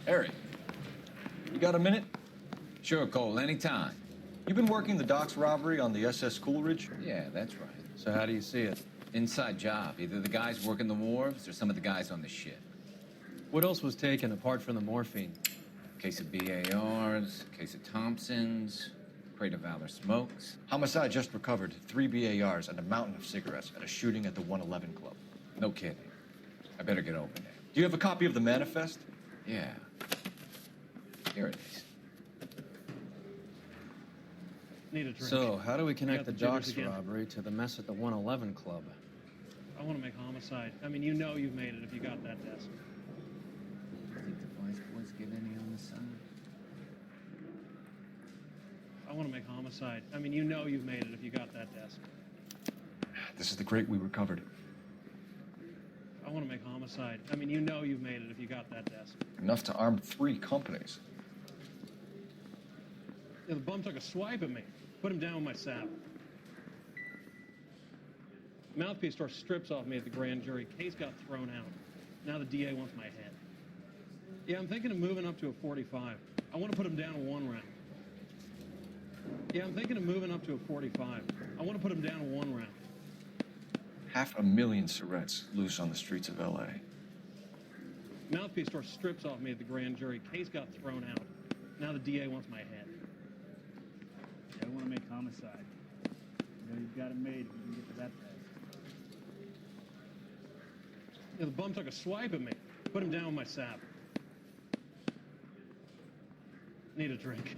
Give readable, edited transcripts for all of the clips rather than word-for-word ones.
Harry, you got a minute? Sure, Cole, anytime. You've been working the docks robbery on the SS Coolidge? Yeah, that's right. So how do you see it? Inside job. Either the guys working the wharves or some of the guys on the ship. What else was taken apart from the morphine? Case of BARs, case of Thompsons, crate of Valor smokes. Homicide just recovered 3 BARs and a mountain of cigarettes at a shooting at the 111 Club. No kidding. I better get over there. Do you have a copy of the manifest? Yeah. Here it is. Need a drink. So, how do we connect the docks again. robbery to the mess at the 111 Club? I want to make homicide. I mean, you know you've made it if you got that desk. Think the vice boys get any on the side? I want to make homicide. I mean, you know you've made it if you got that desk. This is the crate we recovered. I want to make homicide. I mean, you know you've made it if you got that desk. Enough to arm 3 companies. Yeah, the bum took a swipe at me. Put him down with my sap. Mouthpiece tore strips off me at the grand jury. Case got thrown out. Now the DA wants my head. Yeah, I'm thinking of moving up to a 45. I want to put him down in 1 round. Yeah, I'm thinking of moving up to a 45. I want to put him down in 1 round. 500,000 Surrettes loose on the streets of L.A. Mouthpiece tore strips off me at the grand jury. Case got thrown out. Now the DA wants my head. Yeah, I want to make homicide. You know, you've got it made if you can get to that fast. Yeah, the bum took a swipe at me. Put him down with my sap. Need a drink.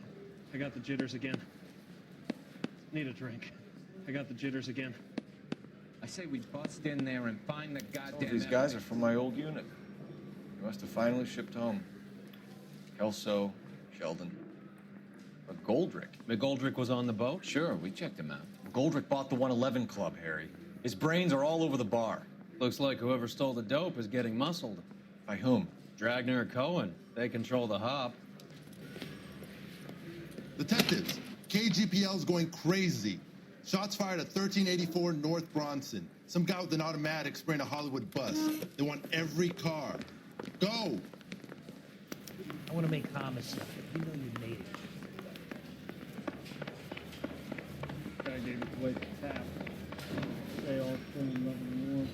I got the jitters again. Need a drink. I got the jitters again. I say we bust in there and find the goddamn... These guys are from my old unit. They must have finally shipped home. Kelso, Sheldon. But Goldrick. McGoldrick was on the boat? Sure, we checked him out. Goldrick bought the 111 Club, Harry. His brains are all over the bar. Looks like whoever stole the dope is getting muscled. By whom? Dragner or Cohen. They control the hop. Detectives, KGPL's going crazy. Shots fired at 1384 North Bronson. Some guy with an automatic spraying a Hollywood bus. They want every car. Go! I want to make homicide. You know you made it. Guy gave it away to tap. Say all clean, nothing more.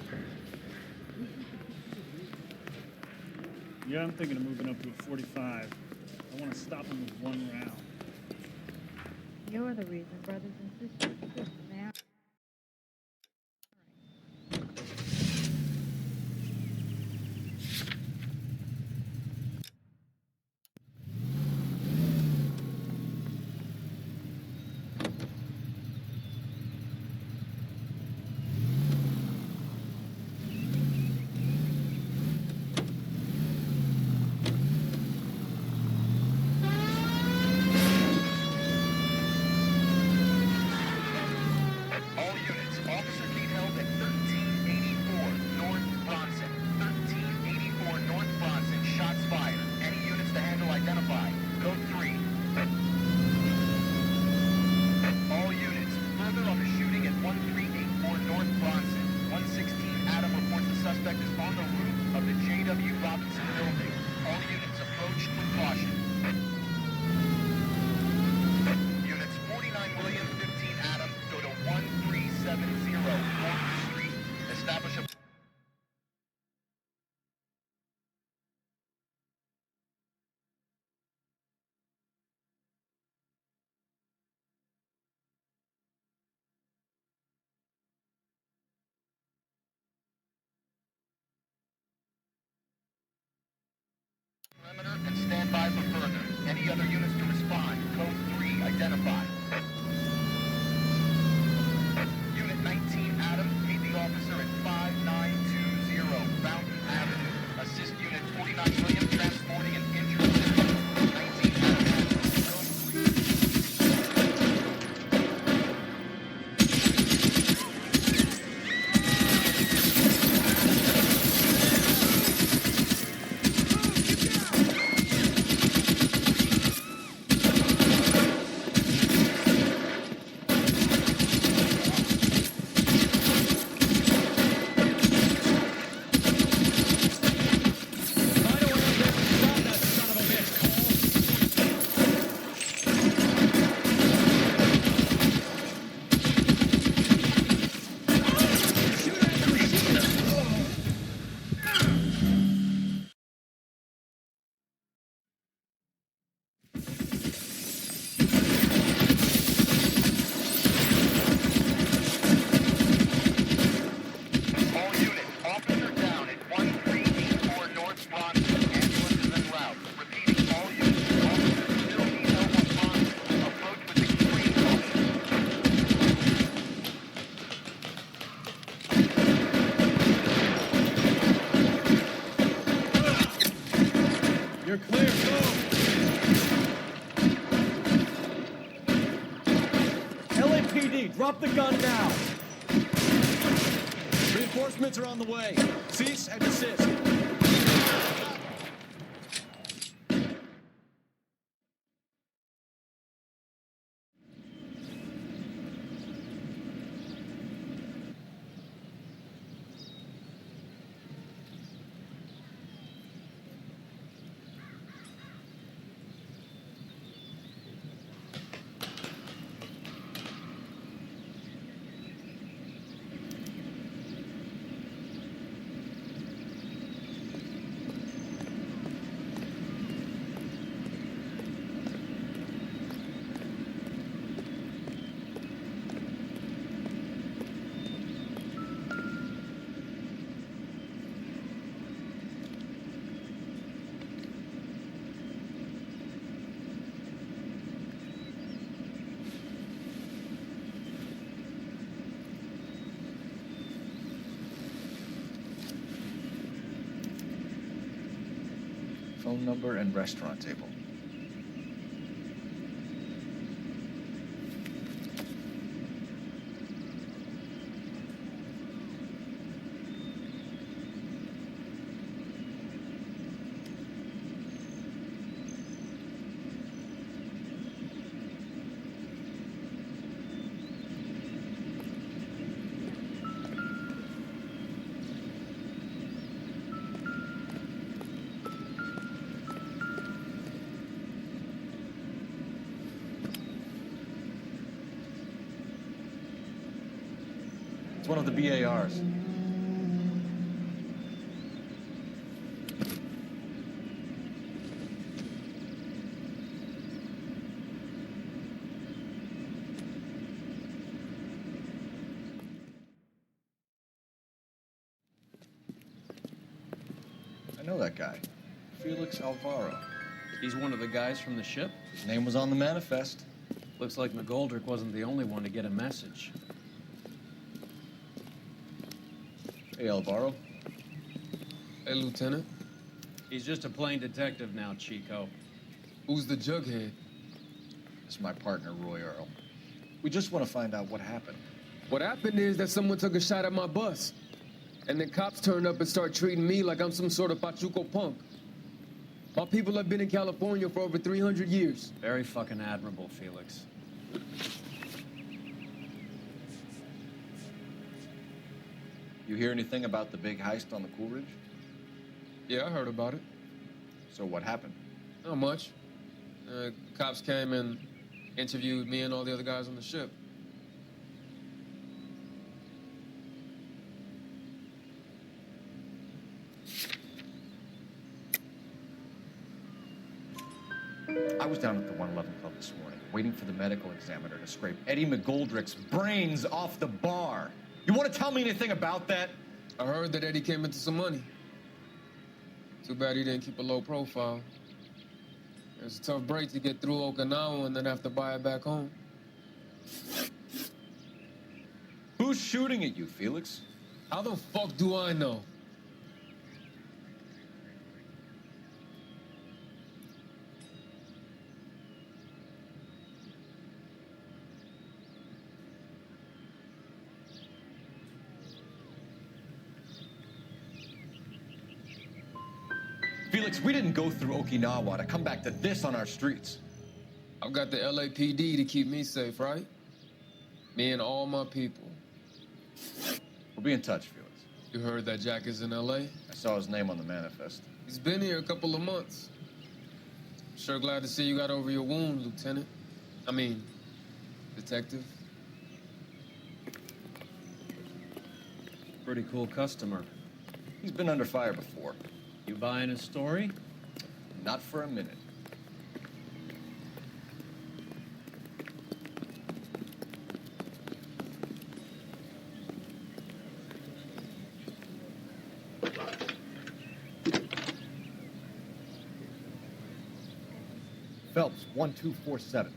Yeah, I'm thinking of moving up to a 45. I want to stop him with 1 round. You're the reason brothers and sisters exist now. And stand by for further. Any other units to respond? Code 3, identify. Unit 19, Adam, meet the officer at 5920 Fountain Avenue. Assist Unit 49 William transporting an injured citizen. 19 Adam, code 3. LAPD, drop the gun now. Reinforcements are on the way. Cease and desist. Phone number and restaurant table. It's one of the BARs. I know that guy. Felix Alvaro. He's one of the guys from the ship? His name was on the manifest. Looks like McGoldrick wasn't the only one to get a message. Hey, Alvaro. Hey, Lieutenant. He's just a plain detective now, Chico. Who's the jughead? This is my partner, Roy Earl. We just want to find out what happened. What happened is that someone took a shot at my bus. And then cops turned up and start treating me like I'm some sort of Pachuco punk. My people have been in California for over 300 years. Very fucking admirable, Felix. You hear anything about the big heist on the Coolidge? Yeah, I heard about it. So what happened? Not much. Cops came and interviewed me and all the other guys on the ship. I was down at the 111 Club this morning, waiting for the medical examiner to scrape Eddie McGoldrick's brains off the bar. You want to tell me anything about that? I heard that Eddie came into some money. Too bad he didn't keep a low profile. It was a tough break to get through Okinawa and then have to buy it back home. Who's shooting at you, Felix? How the fuck do I know? Felix, we didn't go through Okinawa to come back to this on our streets. I've got the LAPD to keep me safe, right? Me and all my people. We'll be in touch, Felix. You heard that Jack is in LA? I saw his name on the manifest. He's been here a couple of months. Sure glad to see you got over your wound, Lieutenant. I mean, Detective. Pretty cool customer. He's been under fire before. You buying his story? Not for a minute. Phelps, 1247.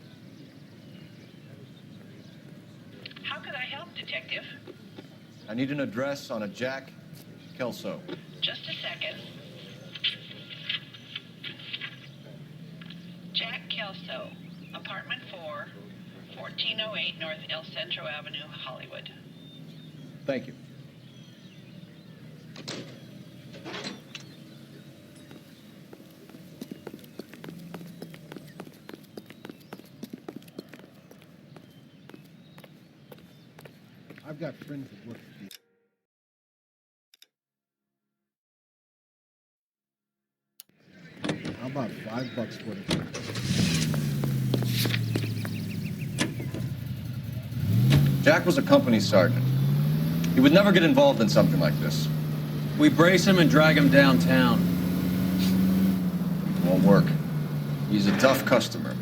How could I help, Detective? I need an address on a Jack Kelso. Just a second. Jack Kelso, apartment 4, Fort 1408 North El Centro Avenue, Hollywood. Thank you. I've got friends that work for the... How about $5 for it? Jack was a company sergeant. He would never get involved in something like this. We brace him and drag him downtown. Won't work. He's a tough customer.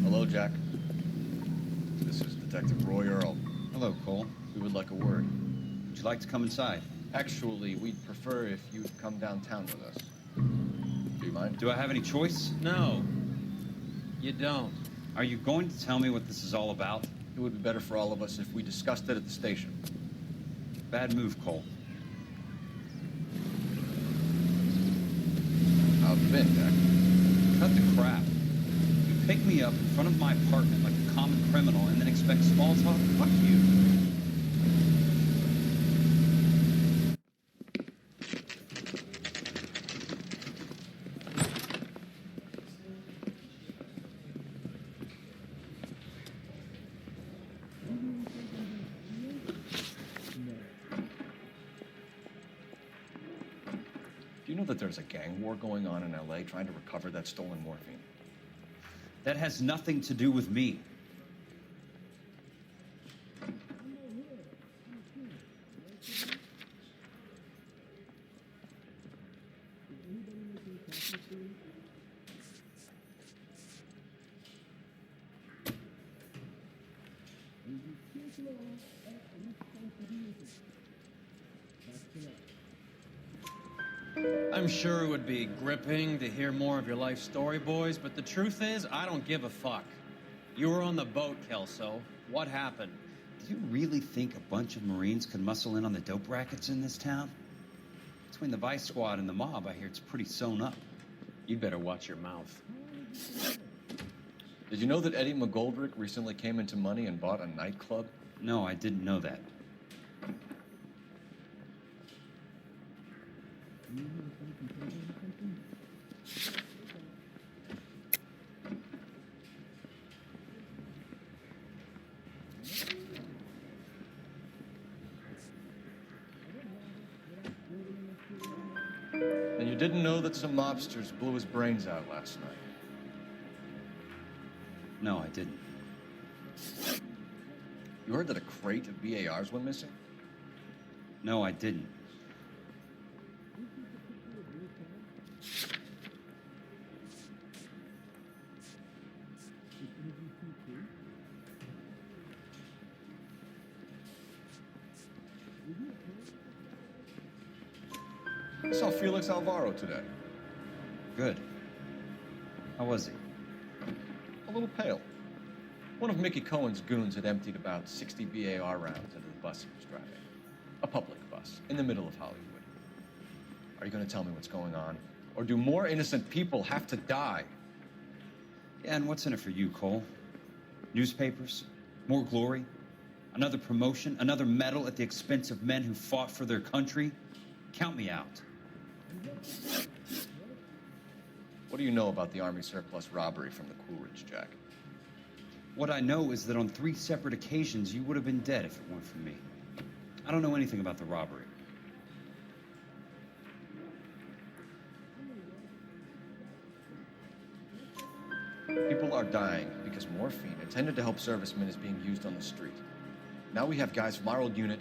Hello, Jack. This is Detective Roy Earl. Hello, Cole. We would like a word. Would you like to come inside? Actually, we'd prefer if you'd come downtown with us. Do you mind? Do I have any choice? No, you don't. Are you going to tell me what this is all about? It would be better for all of us if we discussed it at the station. Bad move, Cole. How have you been, Jack? Cut the crap. You pick me up in front of my apartment like a common criminal and then expect small talk? Fuck you. Do you know that there's a gang war going on in LA trying to recover that stolen morphine? That has nothing to do with me. I'm sure it would be gripping to hear more of your life story, boys, but the truth is, I don't give a fuck. You were on the boat, Kelso. What happened? Do you really think a bunch of Marines could muscle in on the dope rackets in this town? Between the Vice Squad and the mob, I hear it's pretty sewn up. You'd better watch your mouth. Did you know that Eddie McGoldrick recently came into money and bought a nightclub? No, I didn't know that. And you didn't know that some mobsters blew his brains out last night? No, I didn't. You heard that a crate of BARs went missing? No, I didn't. I saw Felix Alvaro today. Good. How was he? A little pale. One of Mickey Cohen's goons had emptied about 60 BAR rounds into the bus he was driving. A public bus, in the middle of Hollywood. Are you going to tell me what's going on? Or do more innocent people have to die? Yeah, and what's in it for you, Cole? Newspapers? More glory? Another promotion? Another medal at the expense of men who fought for their country? Count me out. What do you know about the Army surplus robbery from the Coolidge, Jack? What I know is that on 3 separate occasions, you would have been dead if it weren't for me. I don't know anything about the robbery. People are dying because morphine intended to help servicemen is being used on the street. Now we have guys from our old unit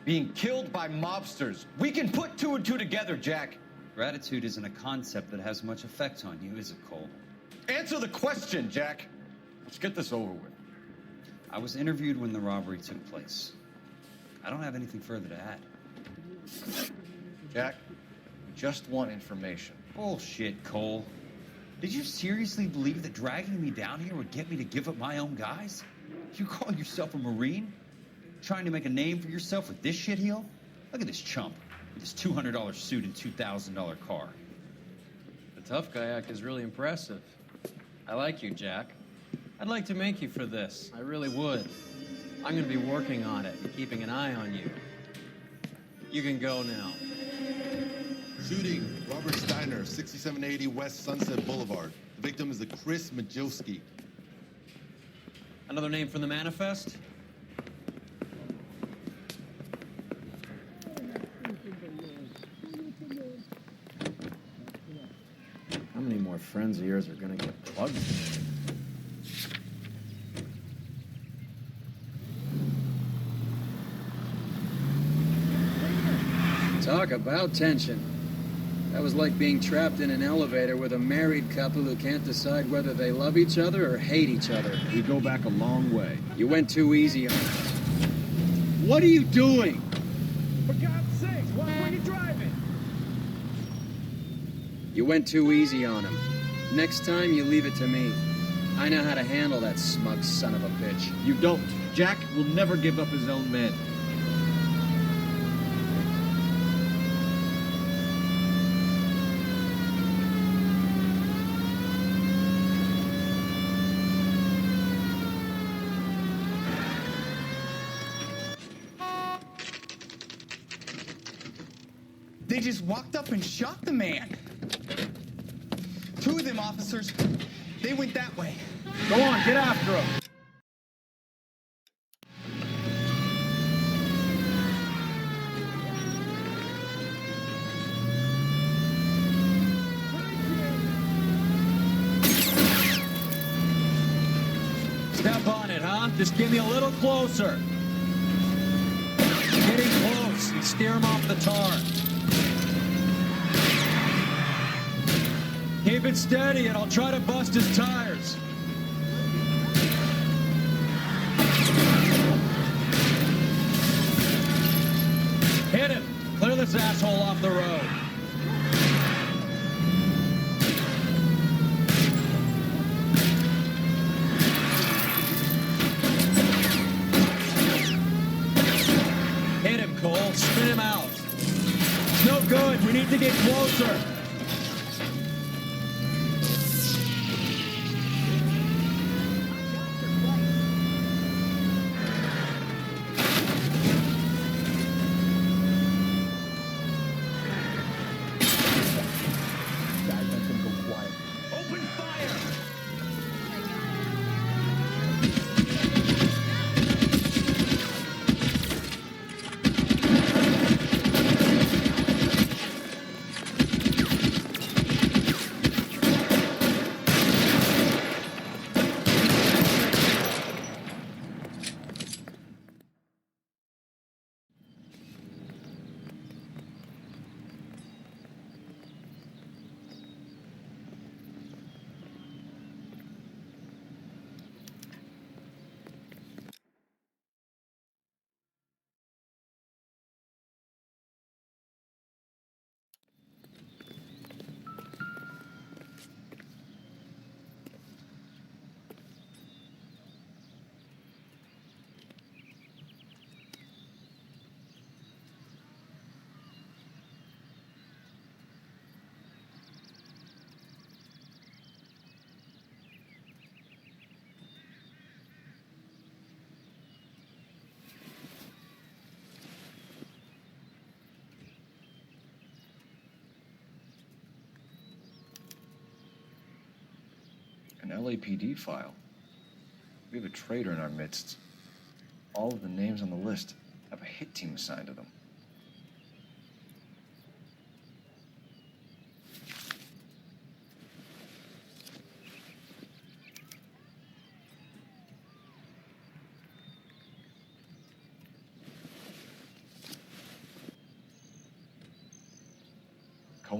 being killed by mobsters. We can put two and two together, Jack. Gratitude isn't a concept that has much effect on you, is it, Cole? Answer the question, Jack. Let's get this over with. I was interviewed when the robbery took place. I don't have anything further to add. Jack, we just want information. Bullshit, Cole. Did you seriously believe that dragging me down here would get me to give up my own guys? You call yourself a Marine? Trying to make a name for yourself with this shitheel? Look at this chump with his $200 suit and $2,000 car. The tough guy act is really impressive. I like you, Jack. I'd like to make you for this. I really would. I'm gonna be working on it and keeping an eye on you. You can go now. Shooting, Robert Steiner, 6780 West Sunset Boulevard. The victim is a Chris Majowski. Another name from the manifest? How many more friends of yours are gonna get plugged? Talk about tension. That was like being trapped in an elevator with a married couple who can't decide whether they love each other or hate each other. We go back a long way. You went too easy on us. What are you doing? For God's sakes, why were you driving? You went too easy on him. Next time, you leave it to me. I know how to handle that smug son of a bitch. You don't. Jack will never give up his own men. They just walked up and shot the man. Two of them officers, they went that way. Go on, get after him. Step on it, huh? Just get me a little closer. Getting close and steer him off the tar. Keep it steady and I'll try to bust his tires. Hit him. Clear this asshole off the road. Hit him, Cole. Spin him out. It's no good. We need to get closer. An LAPD file. We have a traitor in our midst. All of the names on the list have a hit team assigned to them.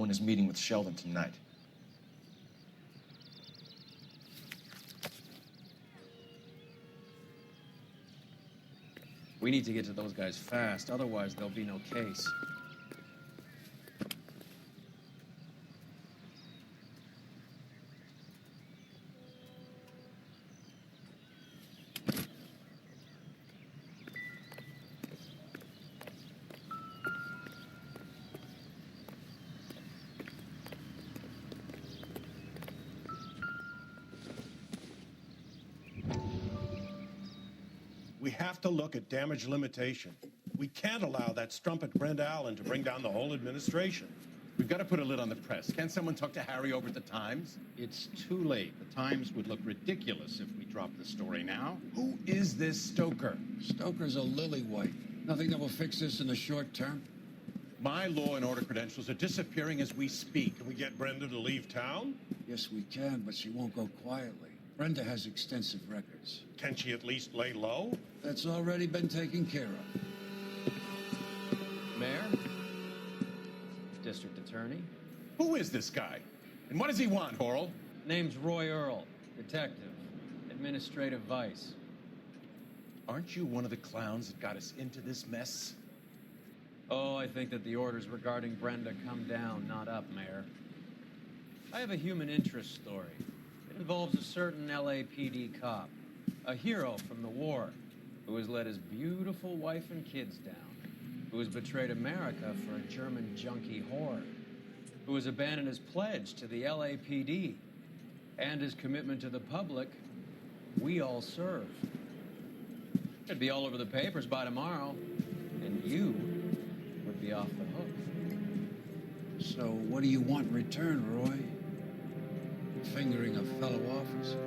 Cohen is meeting with Sheldon tonight. We need to get to those guys fast, otherwise there'll be no case. We have to look at damage limitation. We can't allow that strumpet Brenda Allen to bring down the whole administration. We've got to put a lid on the press. Can't someone talk to Harry over at the Times? It's too late. The Times would look ridiculous if we dropped the story now. Who is this Stoker? Stoker's a lillywhite. Nothing that will fix this in the short term. My law and order credentials are disappearing as we speak. Can we get Brenda to leave town? Yes, we can, but she won't go quietly. Brenda has extensive records. Can she at least lay low? That's already been taken care of. Mayor? District Attorney? Who is this guy? And what does he want, Horrell? Name's Roy Earl, detective, administrative vice. Aren't you one of the clowns that got us into this mess? Oh, I think that the orders regarding Brenda come down, not up, Mayor. I have a human interest story. It involves a certain LAPD cop, a hero from the war, who has let his beautiful wife and kids down, who has betrayed America for a German junkie whore, who has abandoned his pledge to the LAPD and his commitment to the public we all serve. It'd be all over the papers by tomorrow, and you would be off the hook. So what do you want in return, Roy? Fingering a fellow officer?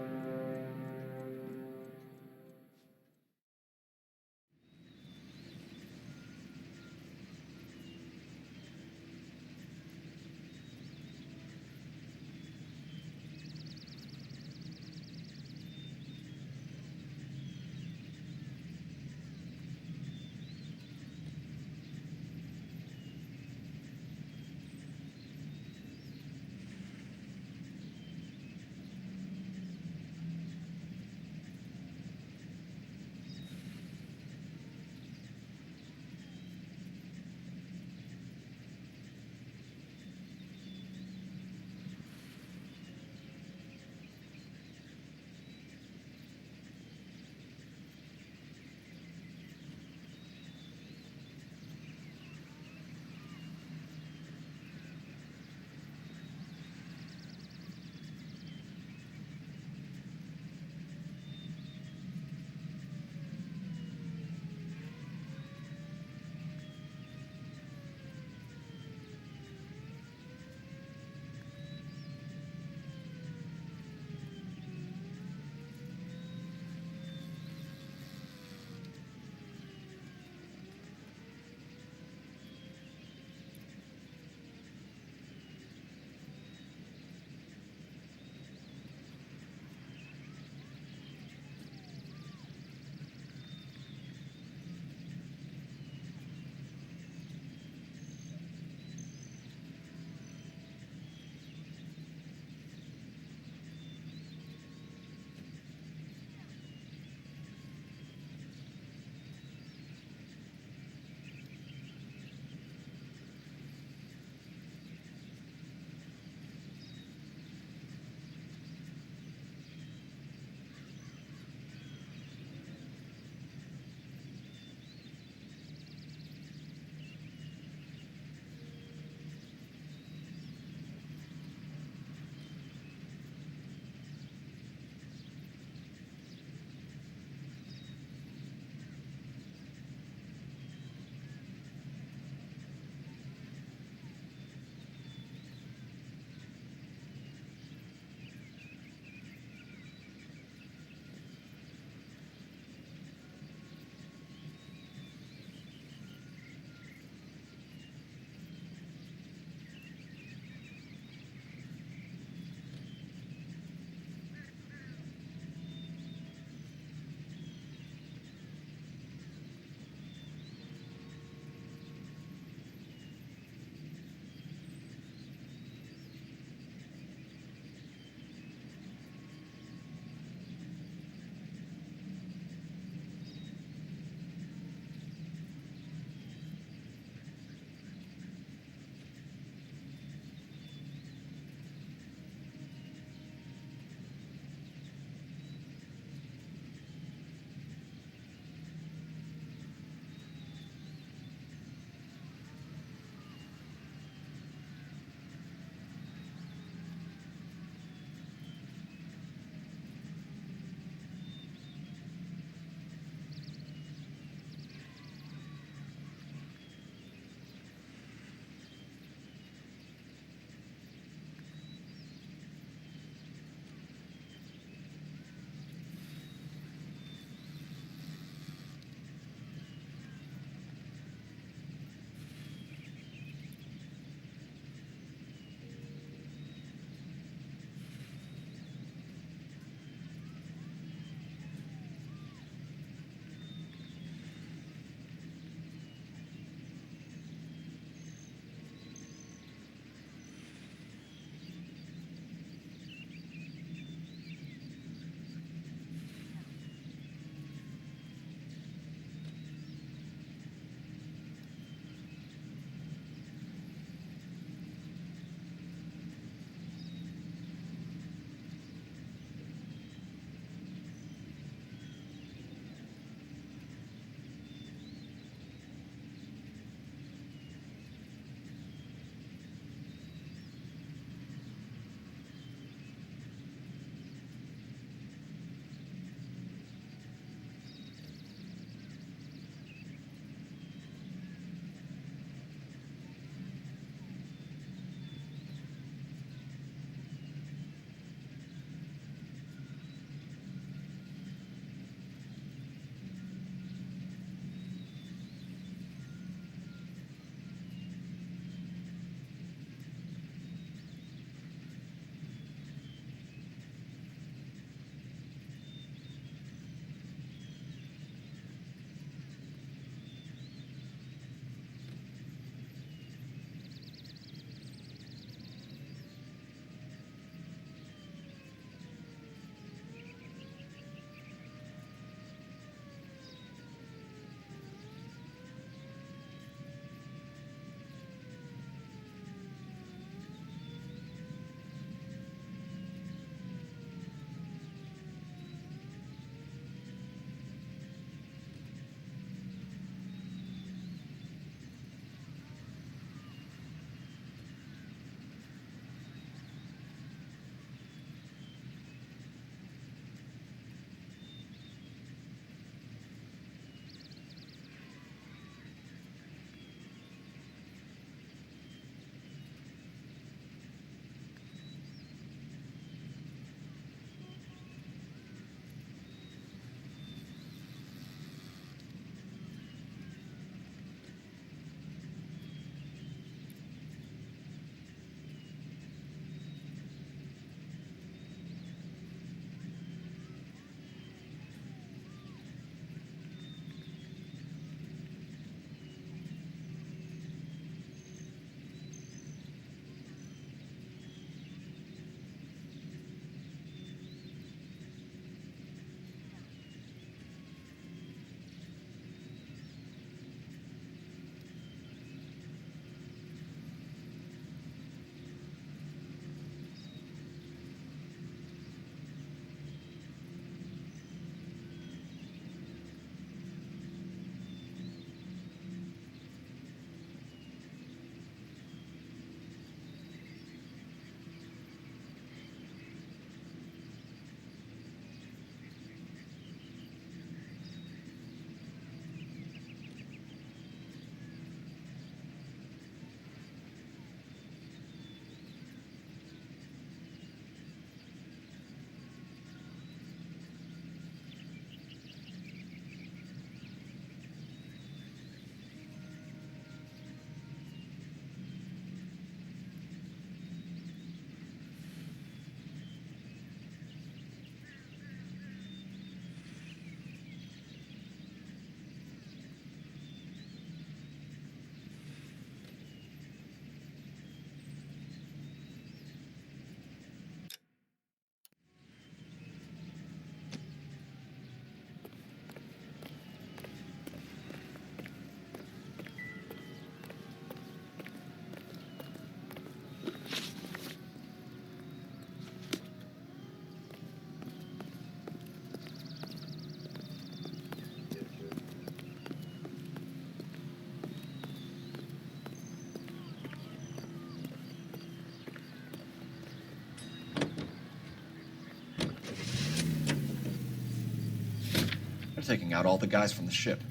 They're taking out all the guys from the ship.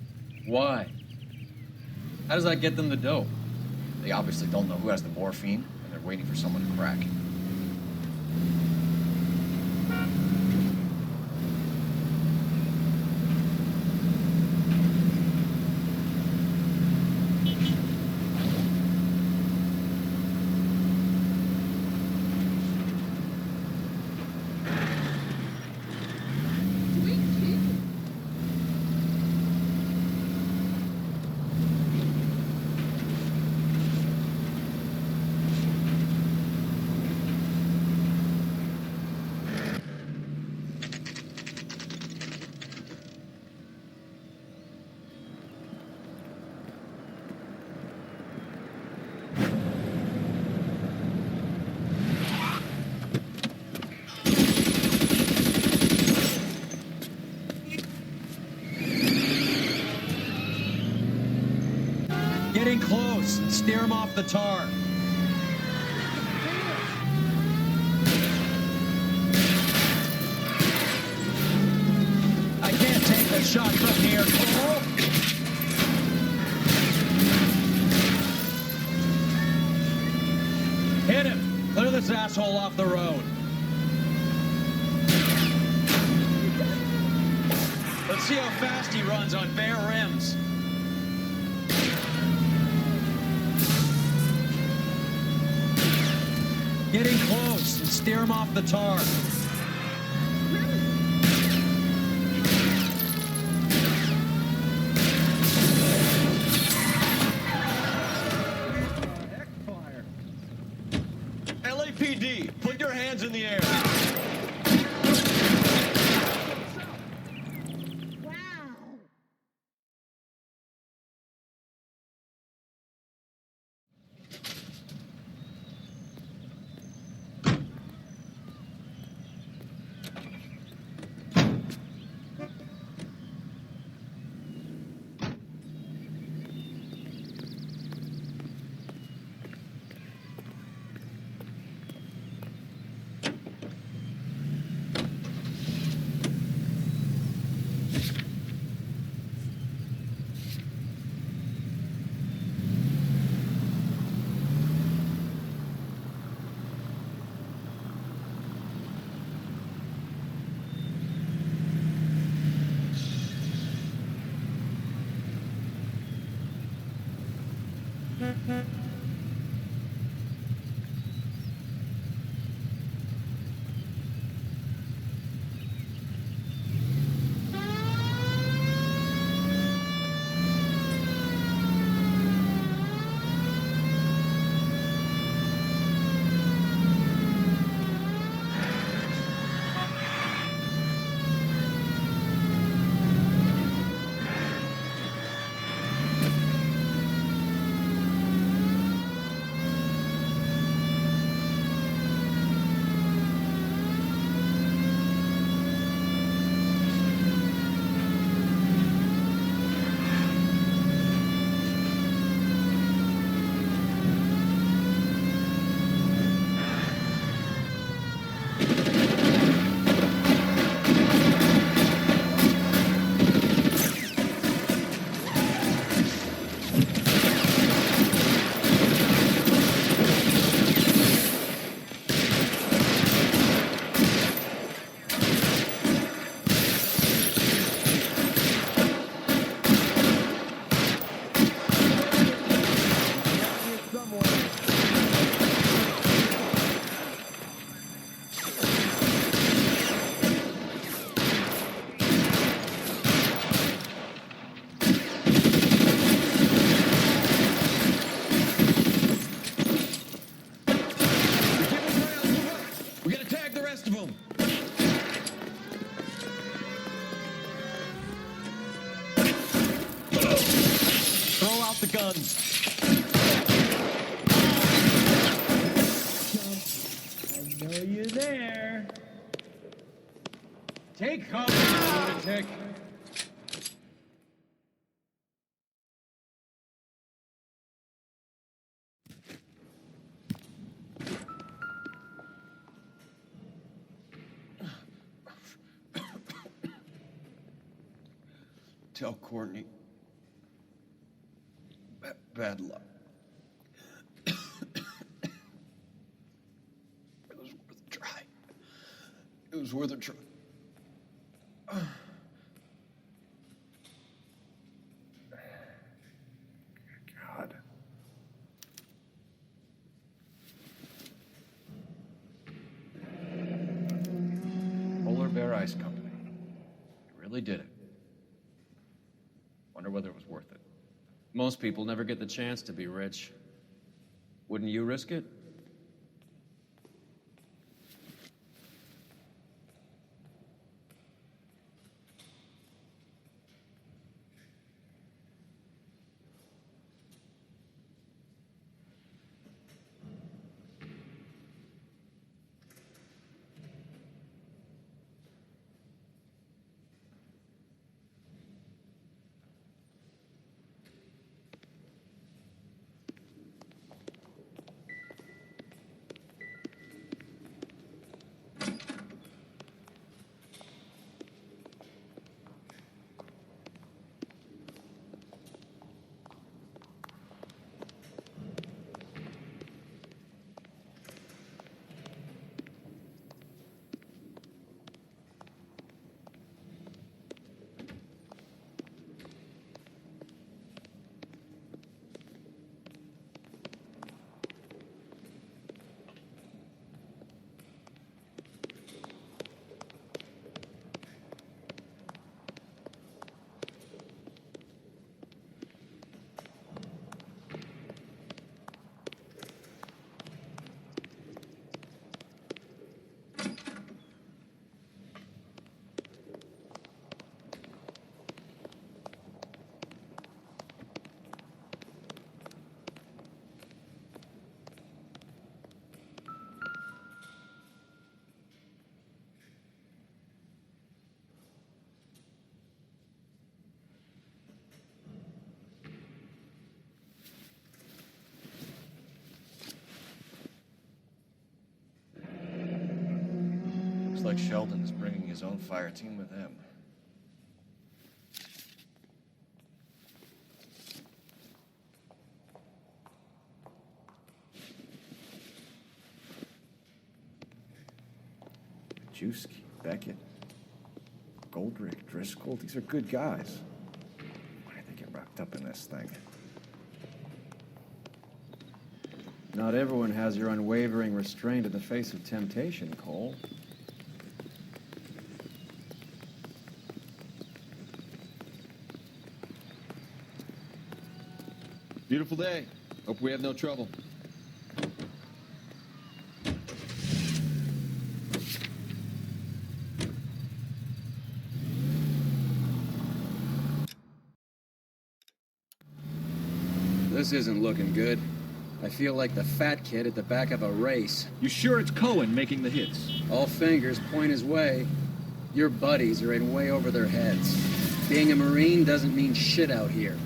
Why? How does that get them the dope? They obviously don't know who has the morphine, and they're waiting for someone to crack. Get in close and steer him off the tar. I can't take the shot from here. Oh. Hit him. Clear this asshole off the road. Let's see how fast he runs on bare rims. Get in close and steer him off the tar. LAPD, put your hands in the air. The guns. I know you're there. Take cover, lunatic. Tell Courtney. Bad luck. It was worth a try. It was worth a try. God. Polar Bear Ice Company. You really did it. Wonder whether it was worth it. Most people never get the chance to be rich. Wouldn't you risk it? Looks like Sheldon is bringing his own fire team with him. Juski, Beckett, Goldrick, Driscoll, these are good guys. Why did they get wrapped up in this thing? Not everyone has your unwavering restraint in the face of temptation, Cole. Beautiful day. Hope we have no trouble. This isn't looking good. I feel like the fat kid at the back of a race. You sure it's Cohen making the hits? All fingers point his way. Your buddies are in way over their heads. Being a Marine doesn't mean shit out here.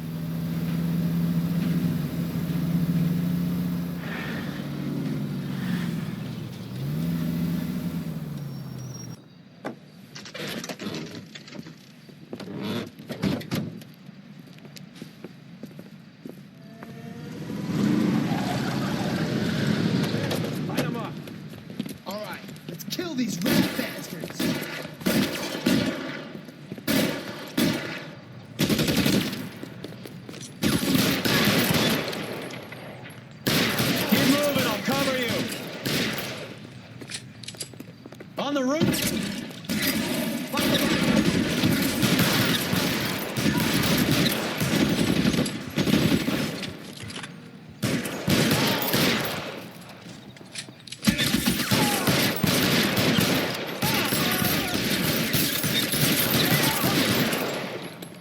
On the route!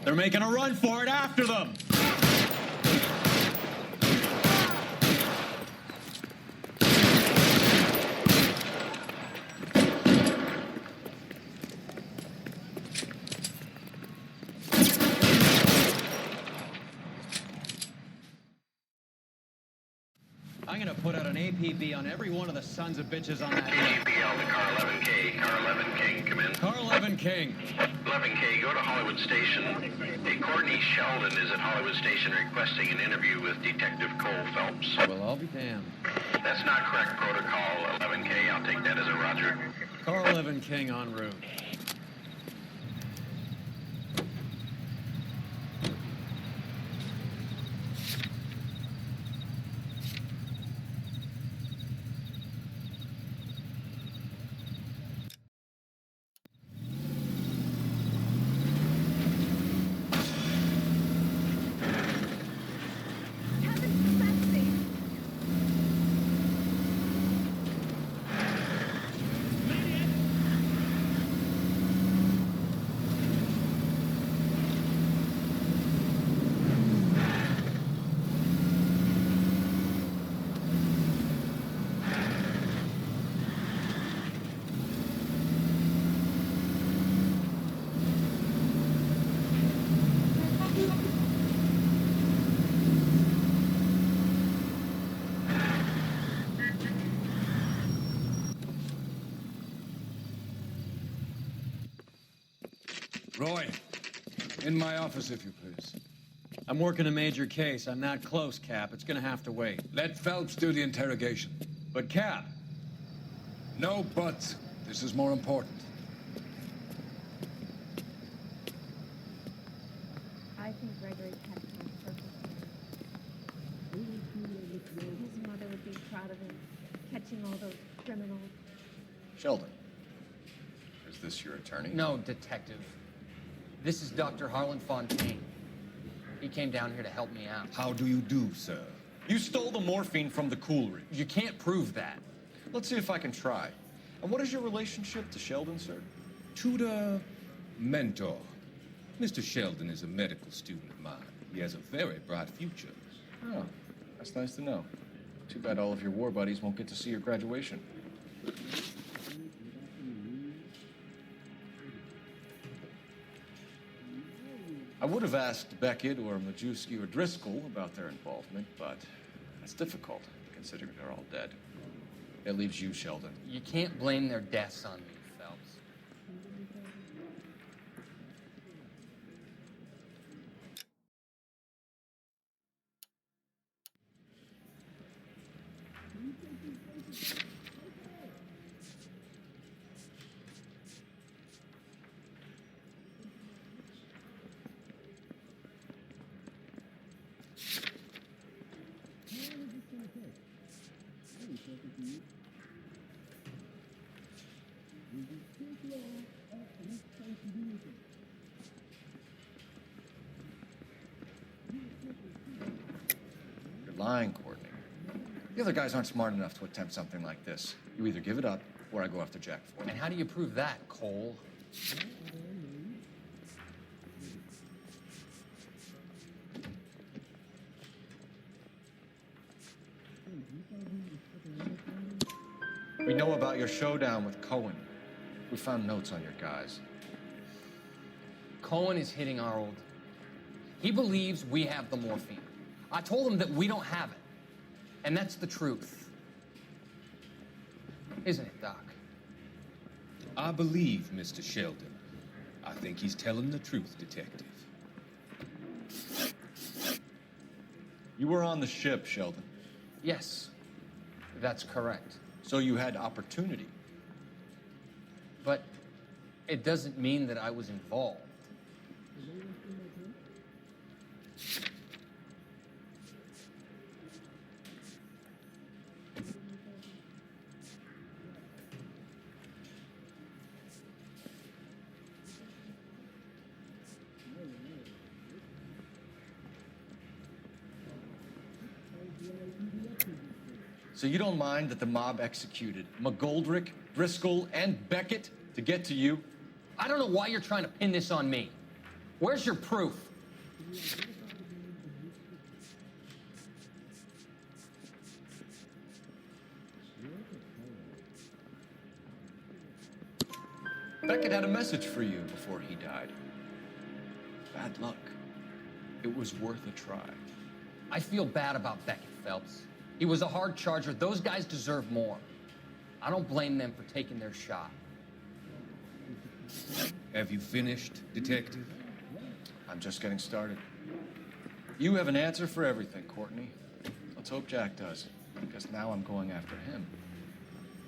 They're making a run for it after them! I'm gonna put out an APB on every one of the sons of bitches on that KGPL to car 11K. Car 11 King, come in. Car 11 King. 11K, go to Hollywood Station. Hey, Courtney Sheldon is at Hollywood Station requesting an interview with Detective Cole Phelps. Well, I'll be damned. That's not correct protocol, 11K. I'll take that as a roger. Car 11 King en route. Roy, in my office, if you please. I'm working a major case. I'm not close, Cap. It's gonna have to wait. Let Phelps do the interrogation. But, Cap. No buts. This is more important. I think Gregory kept him perfect. His mother would be proud of him, catching all those criminals. Sheldon, is this your attorney? No, detective. This is Dr. Harlan Fontaine. He came down here to help me out. How do you do, sir? You stole the morphine from the Coolridge. You can't prove that. Let's see if I can try. And what is your relationship to Sheldon, sir? Tutor, mentor. Mr. Sheldon is a medical student of mine. He has a very bright future. Oh, that's nice to know. Too bad all of your war buddies won't get to see your graduation. I would have asked Beckett or Majewski or Driscoll about their involvement, but that's difficult, considering they're all dead. That leaves you, Sheldon. You can't blame their deaths on me, Phelps. You're lying, Courtney. The other guys aren't smart enough to attempt something like this. You either give it up, or I go after Jack for it. And how do you prove that, Cole? We know about your showdown with Cohen. We found notes on your guys. Cohen is hitting our old. He believes we have the morphine. I told him that we don't have it. And that's the truth. Isn't it, Doc? I believe Mr. Sheldon. I think he's telling the truth, Detective. You were on the ship, Sheldon. Yes, that's correct. So you had opportunity. But it doesn't mean that I was involved. So you don't mind that the mob executed McGoldrick, Driscoll, and Beckett to get to you? I don't know why you're trying to pin this on me. Where's your proof? Beckett had a message for you before he died. Bad luck. It was worth a try. I feel bad about Beckett, Phelps. He was a hard charger. Those guys deserve more. I don't blame them for taking their shot. Have you finished, Detective? I'm just getting started. You have an answer for everything, Courtney. Let's hope Jack does, because now I'm going after him.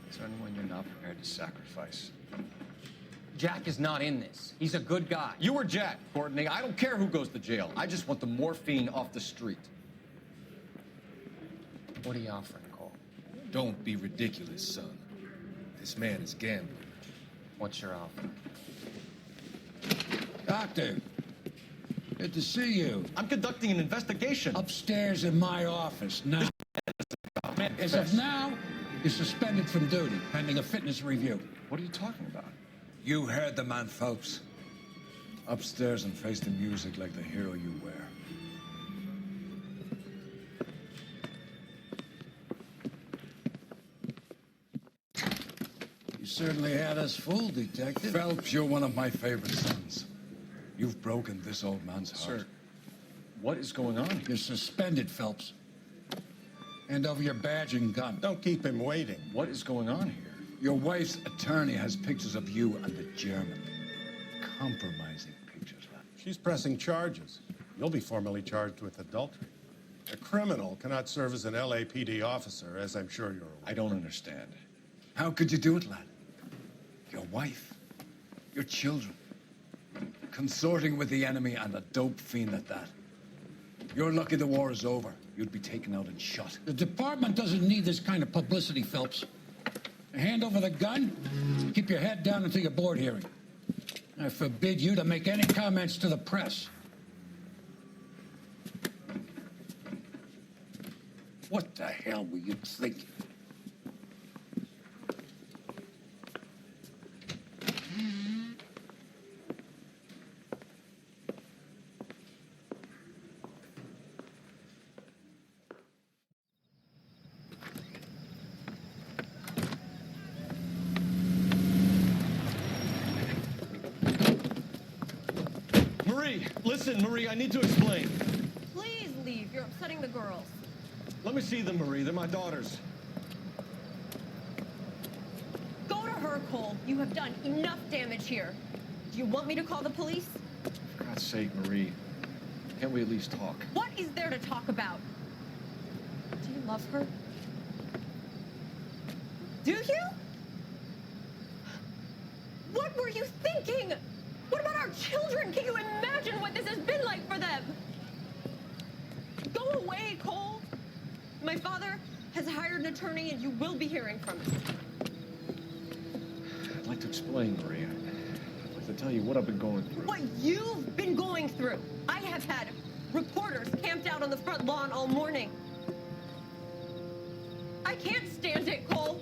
Is there anyone you're not prepared to sacrifice? Jack is not in this. He's a good guy. You or Jack, Courtney. I don't care who goes to jail. I just want the morphine off the street. What are you offering, Cole? Don't be ridiculous, son. This man is gambling. What's your offer? Doctor, good to see you. I'm conducting an investigation. Upstairs in my office now. As of now, you're suspended from duty, pending a fitness review. What are you talking about? You heard the man, Phelps. Upstairs and face the music like the hero you wear. You certainly had us fooled, Detective. Phelps, you're one of my favorite sons. You've broken this old man's heart. Sir, what is going on here? You're suspended, Phelps. Hand over your badge and gun. Don't keep him waiting. What is going on here? Your wife's attorney has pictures of you and the German. Compromising pictures, lad. She's pressing charges. You'll be formally charged with adultery. A criminal cannot serve as an LAPD officer, as I'm sure you're aware. I don't understand. How could you do it, lad? Your wife, your children, consorting with the enemy and a dope fiend at that. You're lucky the war is over. You'd be taken out and shot. The department doesn't need this kind of publicity, Phelps. Hand over the gun, keep your head down until your board hearing. I forbid you to make any comments to the press. What the hell were you thinking? Marie, listen, Marie, I need to explain. Please leave. You're upsetting the girls. Let me see them, Marie. They're my daughters. Go to her, Cole. You have done enough damage here. Do you want me to call the police? For God's sake, Marie, can't we at least talk? What is there to talk about? Do you love her? Do you? What were you thinking? What about our children? Can you imagine what this has been like for them? Go away, Cole. My father has hired an attorney, and you will be hearing from him. I'd like to explain, Marie. I'd like to tell you what I've been going through. What you've been going through. I have had reporters camped out on the front lawn all morning. I can't stand it, Cole.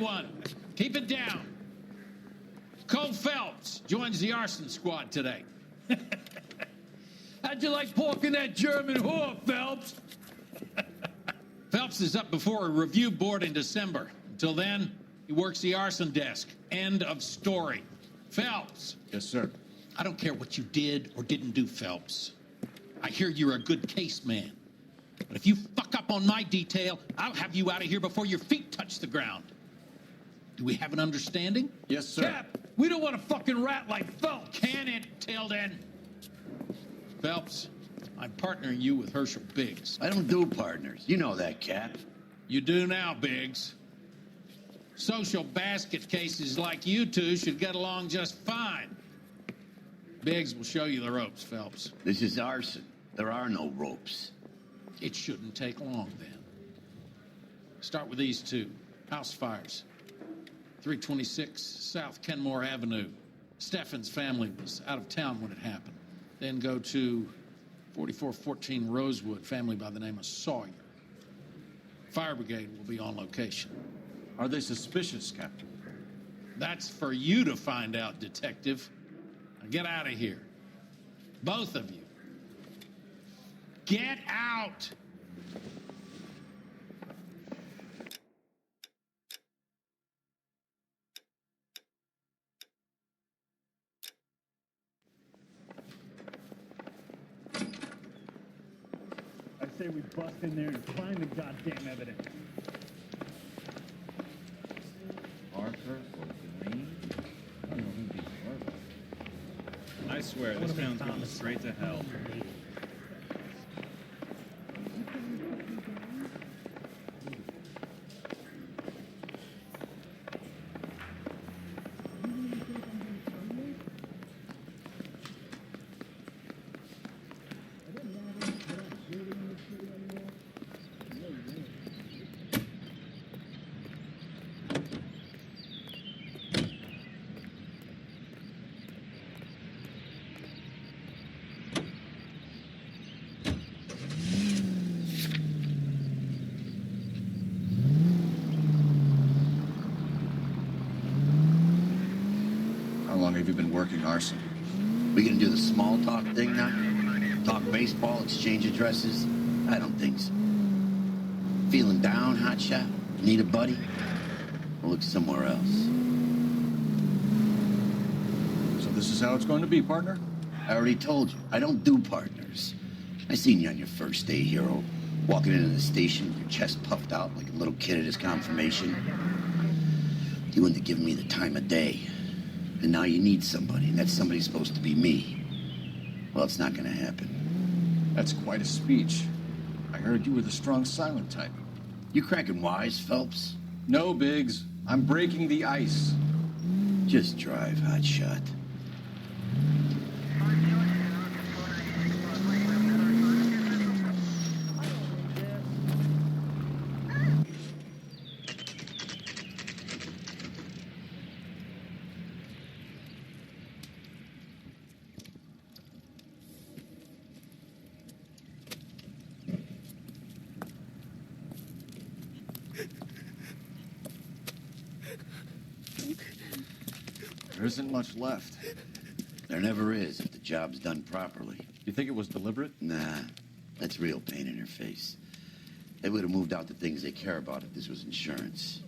everyone. Keep it down. Cole Phelps joins the arson squad today. How'd you like pork in that German whore, Phelps? Phelps is up before a review board in December. Until then, he works the arson desk. End of story. Phelps. Yes, sir. I don't care what you did or didn't do, Phelps. I hear you're a good case man. But if you fuck up on my detail, I'll have you out of here before your feet touch the ground. Do we have an understanding? Yes, sir. Cap, we don't want a fucking rat like Phelps. Can it, Tilden? Phelps, I'm partnering you with Herschel Biggs. I don't do partners. You know that, Cap. You do now, Biggs. Social basket cases like you two should get along just fine. Biggs will show you the ropes, Phelps. This is arson. There are no ropes. It shouldn't take long, then. Start with these two. House fires. 326 South Kenmore Avenue. Steffen's family was out of town when it happened. Then go to 4414 Rosewood, family by the name of Sawyer. Fire brigade will be on location. Are they suspicious, Captain? That's for you to find out, Detective. Now get out of here. Both of you. Get out! I say we bust in there and find the goddamn evidence. Parker or Green? I don't know who these are. I swear, this town's going straight to hell. How long have you been working arson? We gonna do the small talk thing now? Talk baseball, exchange addresses? I don't think so. Feeling down, hotshot? Need a buddy? We'll look somewhere else. So this is how it's going to be, partner? I already told you, I don't do partners. I seen you on your first day, hero. Walking into the station with your chest puffed out like a little kid at his confirmation. You wouldn't have given me the time of day. And now you need somebody, and that somebody's supposed to be me. Well, it's not gonna happen. That's quite a speech. I heard you were the strong silent type. You cracking wise, Phelps? No, Biggs. I'm breaking the ice. Just drive, hotshot. There isn't much left. There never is if the job's done properly. You think it was deliberate? Nah, that's real pain in her face. They would have moved out the things they care about if this was insurance.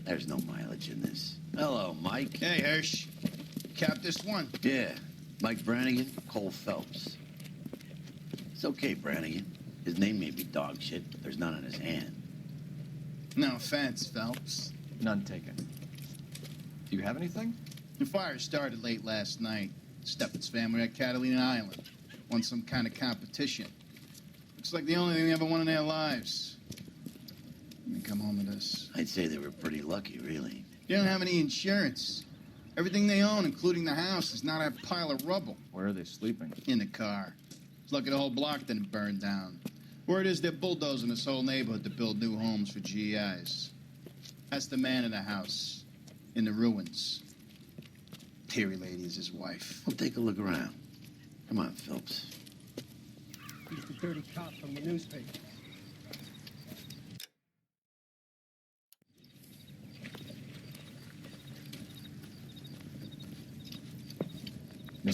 There's no mileage in this. Hello, Mike. Hey, Hirsch. Cap this one. Yeah, Mike Brannigan, Cole Phelps. It's okay, Brannigan. His name may be dog shit, but there's none on his hand. No offense, Phelps. None taken. Do you have anything? The fire started late last night. Steffen's family at Catalina Island. Won some kind of competition. Looks like the only thing they ever won in their lives. And they come home to this. I'd say they were pretty lucky, really. They don't have any insurance. Everything they own, including the house, is not a pile of rubble. Where are they sleeping? In the car. It's lucky the whole block didn't burn down. Word is they're bulldozing this whole neighborhood to build new homes for GIs. That's the man in the house. In the ruins. Peary lady is his wife. We'll take a look around. Come on, Phelps. He's the dirty cop from the newspaper.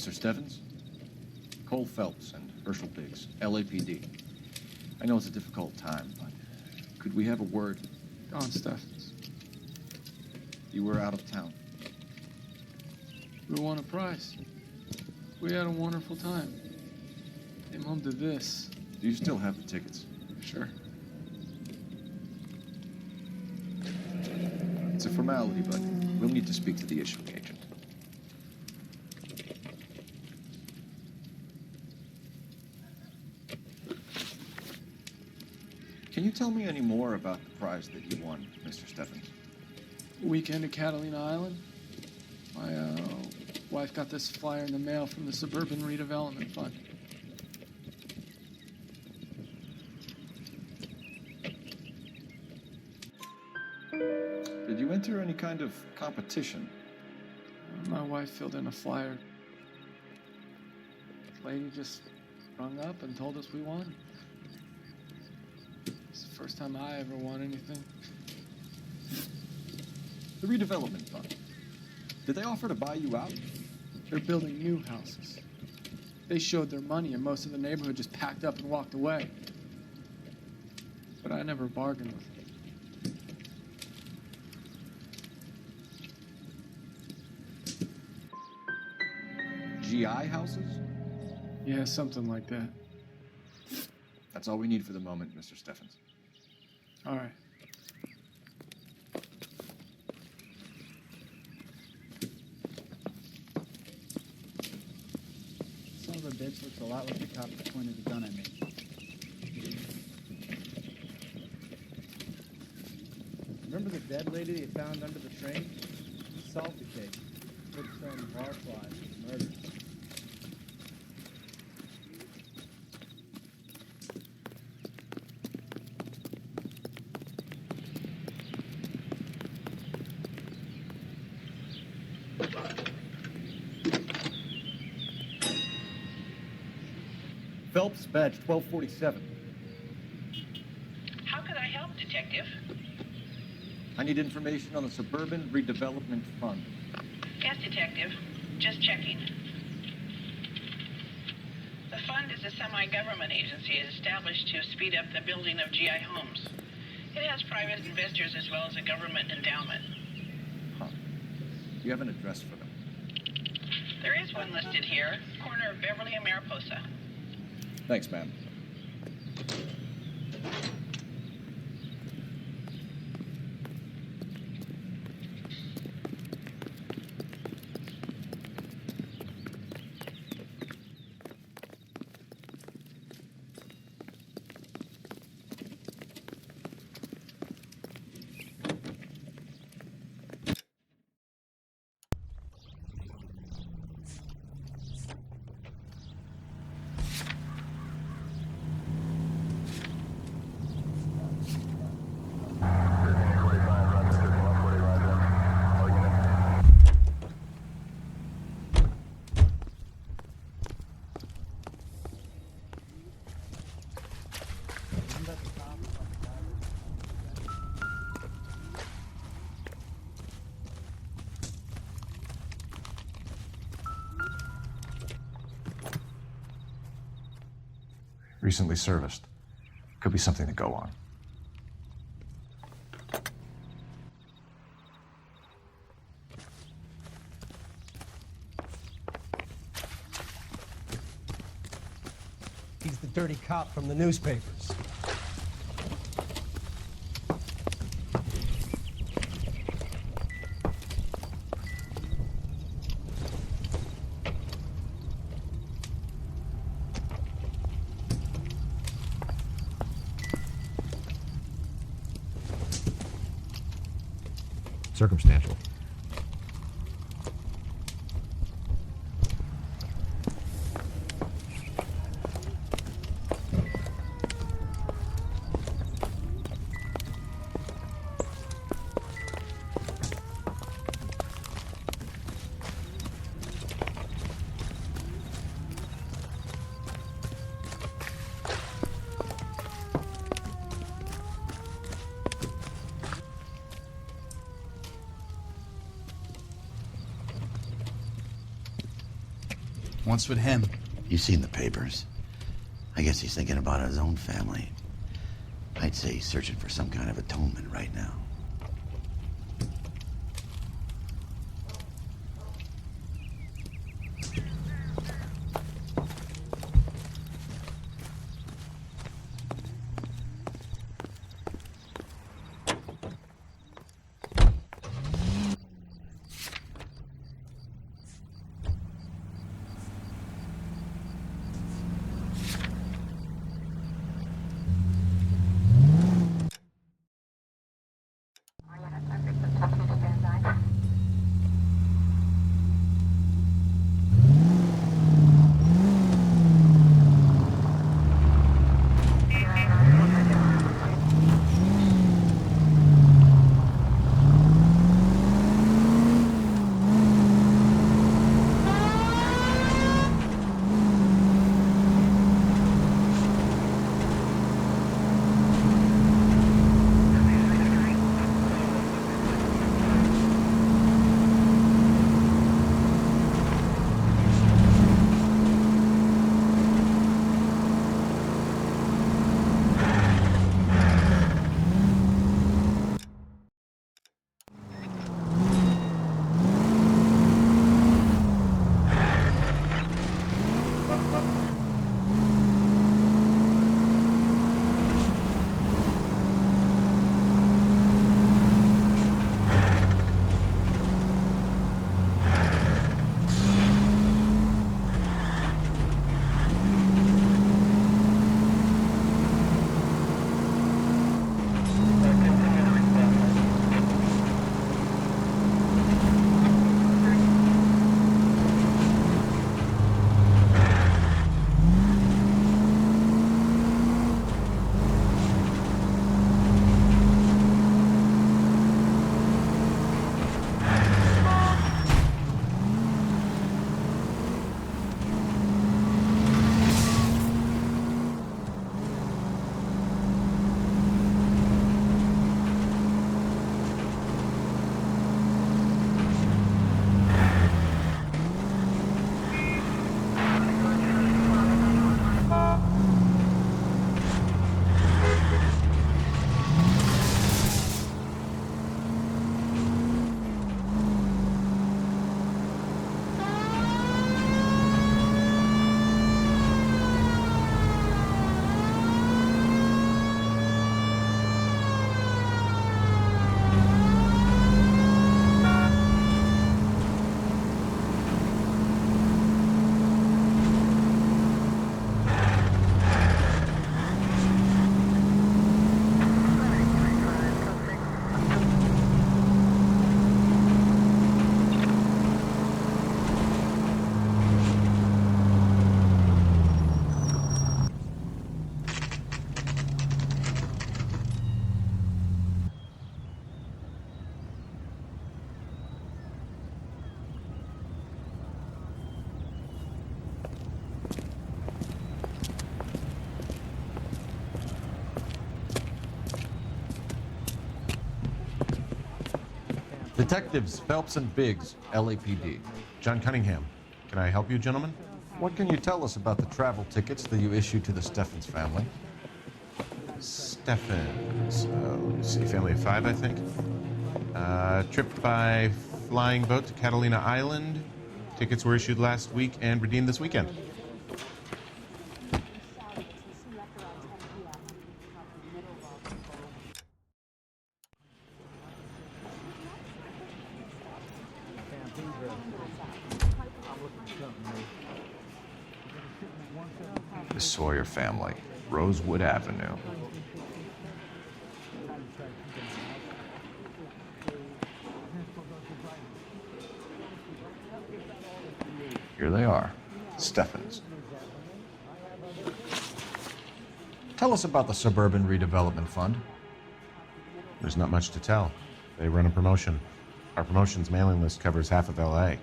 Mr. Stevens? Cole Phelps and Herschel Biggs, LAPD. I know it's a difficult time, but could we have a word? Don Stevens. You were out of town. We won a prize. We had a wonderful time. Came home to this. Do you still have the tickets? Sure. It's a formality, but we'll need to speak to the issuing agent. Can you tell me any more about the prize that you won, Mr. Stevens? Weekend at Catalina Island. My wife got this flyer in the mail from the Suburban Redevelopment Fund. Did you enter any kind of competition? My wife filled in a flyer. Lady just rung up and told us we won. It's the first time I ever won anything. The redevelopment fund. Did they offer to buy you out? They're building new houses. They showed their money and most of the neighborhood just packed up and walked away. But I never bargained with them. GI houses? Yeah, something like that. That's all we need for the moment, Mr. Stevens. All right. Son of a bitch looks a lot like the cop that pointed the gun at me. Remember the dead lady they found under the train? He solved the case. Put some barflies with murder. Phelps, badge 1247. How could I help, Detective? I need information on the Suburban Redevelopment Fund. Yes, Detective. Just checking. The fund is a semi-government agency established to speed up the building of GI homes. It has private investors as well as a government endowment. Huh. Do you have an address for them? There is one listed here, corner of Beverly and Mariposa. Thanks, ma'am. Recently serviced. Could be something to go on. He's the dirty cop from the newspapers. Circumstantial. What's with him? You've seen the papers. I guess he's thinking about his own family. I'd say he's searching for some kind of atonement right now. Detectives Phelps and Biggs, LAPD. John Cunningham. Can I help you, gentlemen? What can you tell us about the travel tickets that you issued to the Steffens family? Steffens, let me see, family of 5, I think. Trip by flying boat to Catalina Island. Tickets were issued last week and redeemed this weekend. The Sawyer family, Rosewood Avenue. Here they are, Steffens. Tell us about the Suburban Redevelopment Fund. There's not much to tell. They run a promotion. Our promotion's mailing list covers half of LA.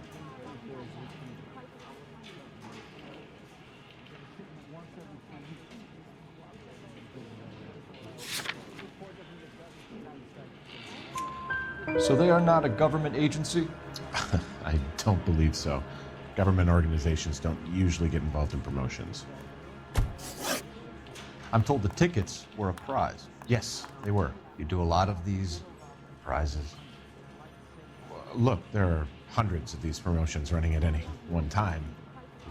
So they are not a government agency? I don't believe so. Government organizations don't usually get involved in promotions. I'm told the tickets were a prize. Yes, they were. You do a lot of these prizes? Look, there are hundreds of these promotions running at any one time.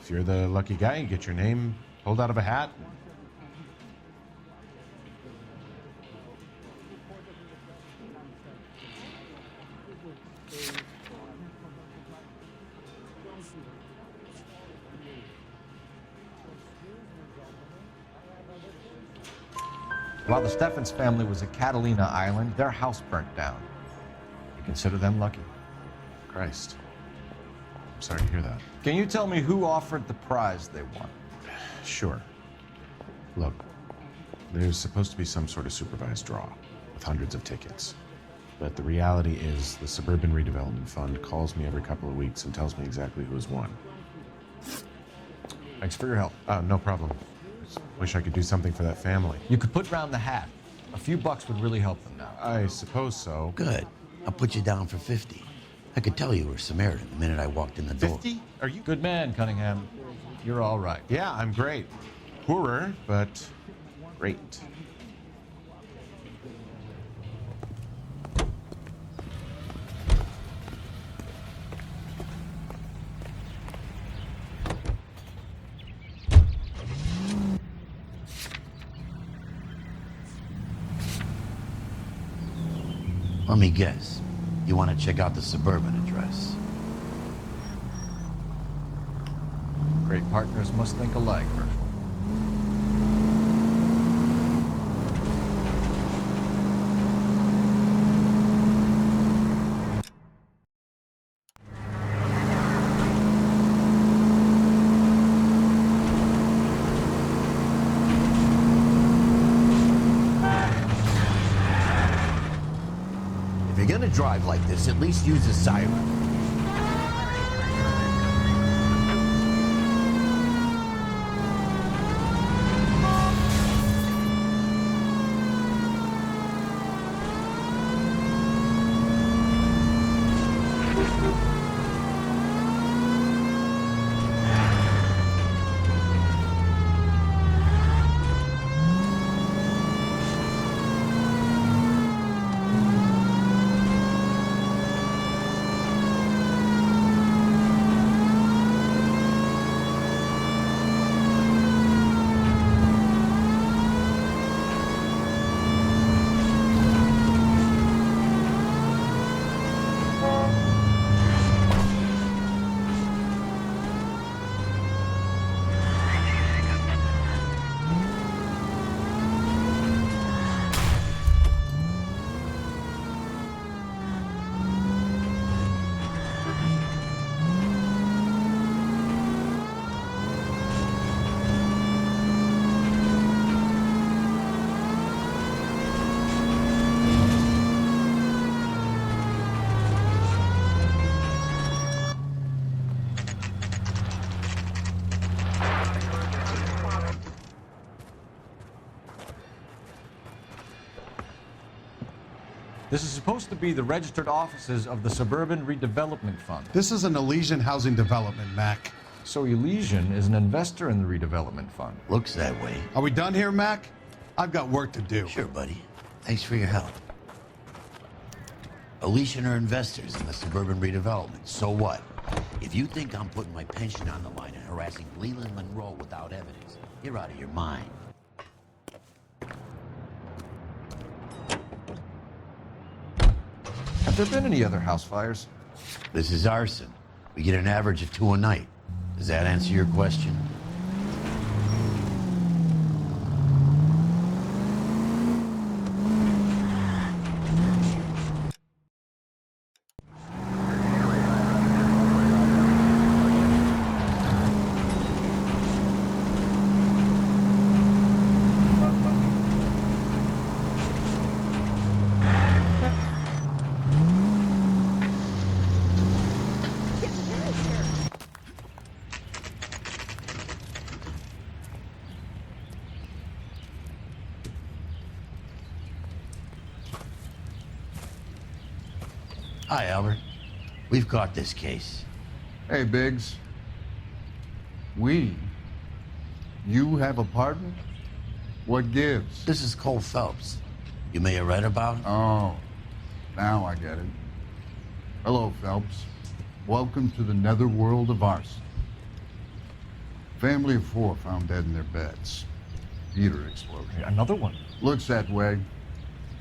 If you're the lucky guy, you get your name pulled out of a hat. While the Steffens family was at Catalina Island, their house burnt down. You consider them lucky? Christ. I'm sorry to hear that. Can you tell me who offered the prize they won? Sure. Look, there's supposed to be some sort of supervised draw with hundreds of tickets. But the reality is the Suburban Redevelopment Fund calls me every couple of weeks and tells me exactly who has won. Thanks for your help. No problem. Wish I could do something for that family. You could put round the hat. A few bucks would really help them now. I suppose so. Good. I'll put you down for 50. I could tell you were Samaritan the minute I walked in the door. 50? Are you? Good man, Cunningham. You're all right. Yeah, I'm great. Poorer, but great. Let me guess. You want to check out the Suburban address? Great partners must think alike, Herschel. If you're gonna drive like this, at least use a siren. This is supposed to be the registered offices of the Suburban Redevelopment Fund. This is an Elysian housing development, Mac. So Elysian is an investor in the redevelopment fund. Looks that way. Are we done here, Mac? I've got work to do. Sure, buddy. Thanks for your help. Elysian are investors in the Suburban Redevelopment. So what? If you think I'm putting my pension on the line and harassing Leland Monroe without evidence, you're out of your mind. Have there been any other house fires? This is arson. We get an average of 2 a night. Does that answer your question? Hi, Albert. We've caught this case. Hey, Biggs. We? You have a partner? What gives? This is Cole Phelps. You may have read about him. Oh, now I get it. Hello, Phelps. Welcome to the netherworld of arson. Family of 4 found dead in their beds. Heater explosion. Another one? Looks that way.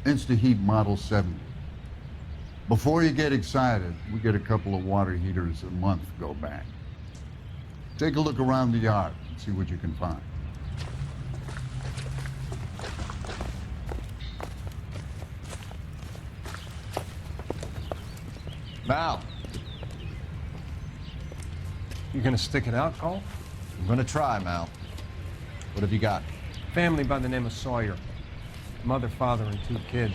Insta-Heat Model 70. Before you get excited, we get a couple of water heaters a month go bang. Take a look around the yard and see what you can find. Val. You gonna stick it out, Cole? I'm gonna try, Mal. What have you got? Family by the name of Sawyer. Mother, father, and 2 kids.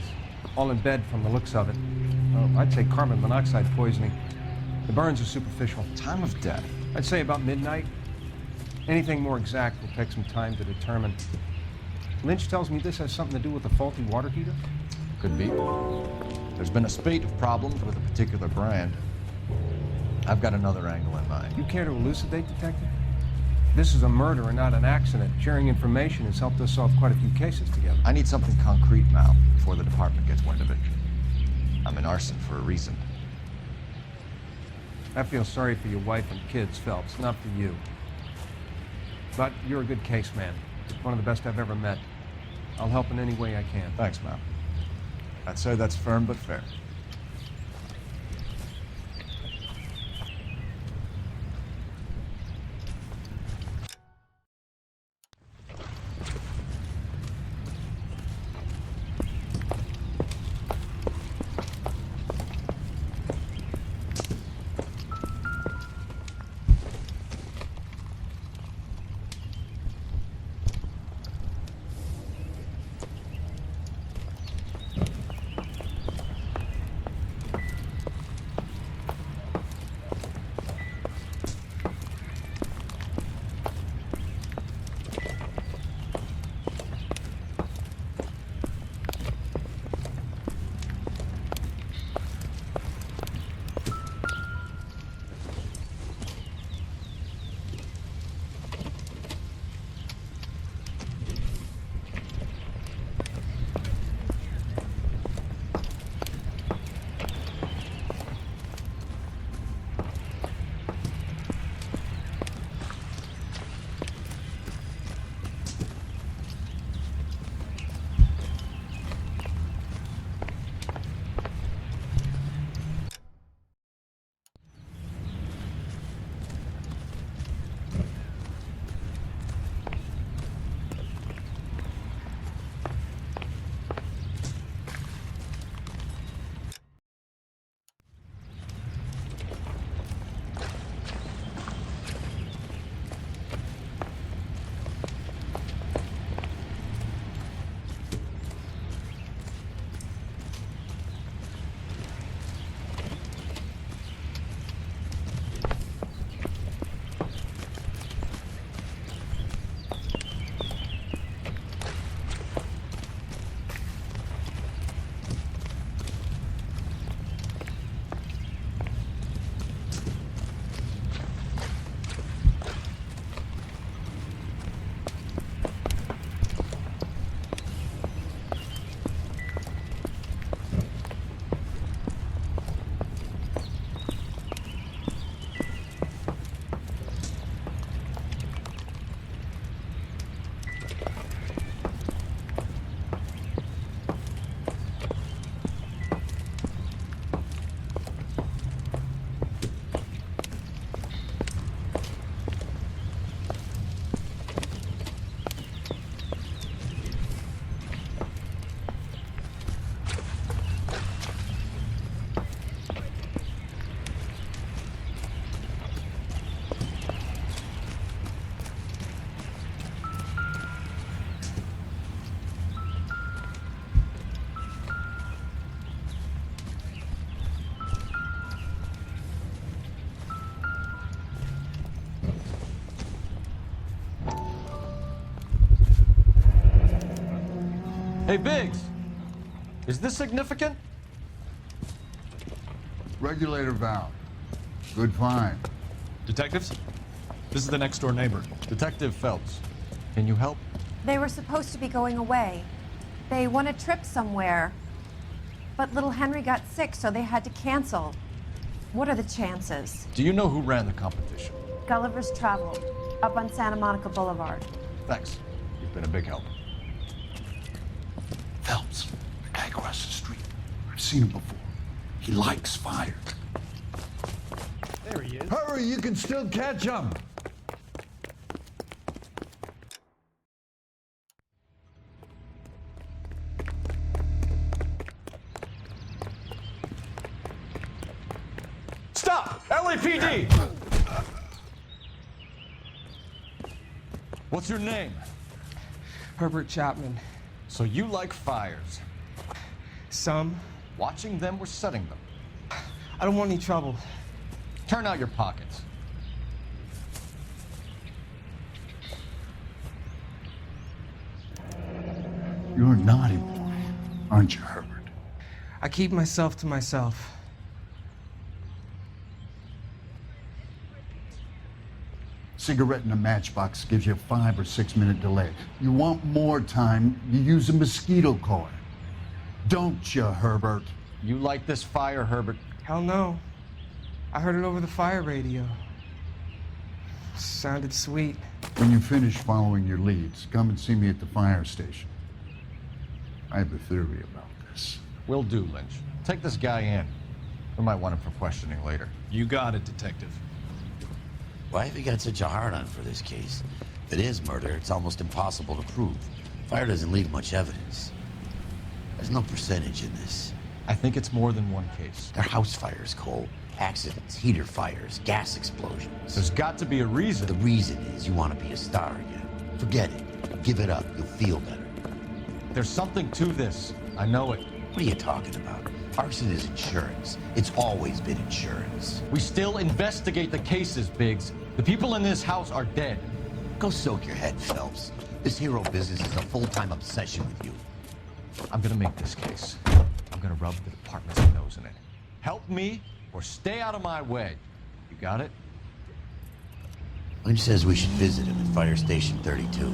All in bed from the looks of it. Oh, I'd say carbon monoxide poisoning. The burns are superficial. Time of death? I'd say about midnight. Anything more exact will take some time to determine. Lynch tells me this has something to do with the faulty water heater. Could be. There's been a spate of problems with a particular brand. I've got another angle in mind. You care to elucidate, Detective? This is a murder and not an accident. Sharing information has helped us solve quite a few cases together. I need something concrete, Mal, before the department gets wind of it. I'm in arson for a reason. I feel sorry for your wife and kids, Phelps, not for you. But you're a good case man. One of the best I've ever met. I'll help in any way I can. Thanks, Mal. I'd say that's firm but fair. Hey, Biggs, is this significant? Regulator valve. Good find. Detectives? This is the next door neighbor. Detective Phelps. Can you help? They were supposed to be going away. They won a trip somewhere. But little Henry got sick, so they had to cancel. What are the chances? Do you know who ran the competition? Gulliver's Travel, up on Santa Monica Boulevard. Thanks. You've been a big help. Phelps, the guy across the street. I've seen him before. He likes fire. There he is. Hurry, you can still catch him. Stop! LAPD! What's your name? Herbert Chapman. So you like fires? Some. Watching them or setting them? I don't want any trouble. Turn out your pockets. You're a naughty boy, aren't you, Herbert? I keep myself to myself. Cigarette in a matchbox gives you a 5 or 6 minute delay. You want more time, you use a mosquito coil. Don't you, Herbert? You like this fire, Herbert? Hell no. I heard it over the fire radio. Sounded sweet. When you finish following your leads, come and see me at the fire station. I have a theory about this. Will do, Lynch. Take this guy in. We might want him for questioning later. You got it, Detective. Why have you got such a hard-on for this case? If it is murder, it's almost impossible to prove. Fire doesn't leave much evidence. There's no percentage in this. I think it's more than one case. They're house fires, Cole. Accidents, heater fires, gas explosions. There's got to be a reason. The reason is you want to be a star again. Forget it. Give it up. You'll feel better. There's something to this. I know it. What are you talking about? Arson is insurance. It's always been insurance. We still investigate the cases, Biggs. The people in this house are dead. Go soak your head, Phelps. This hero business is a full-time obsession with you. I'm gonna make this case. I'm gonna rub the department's nose in it. Help me or stay out of my way. You got it? Lynch says we should visit him at Fire Station 32.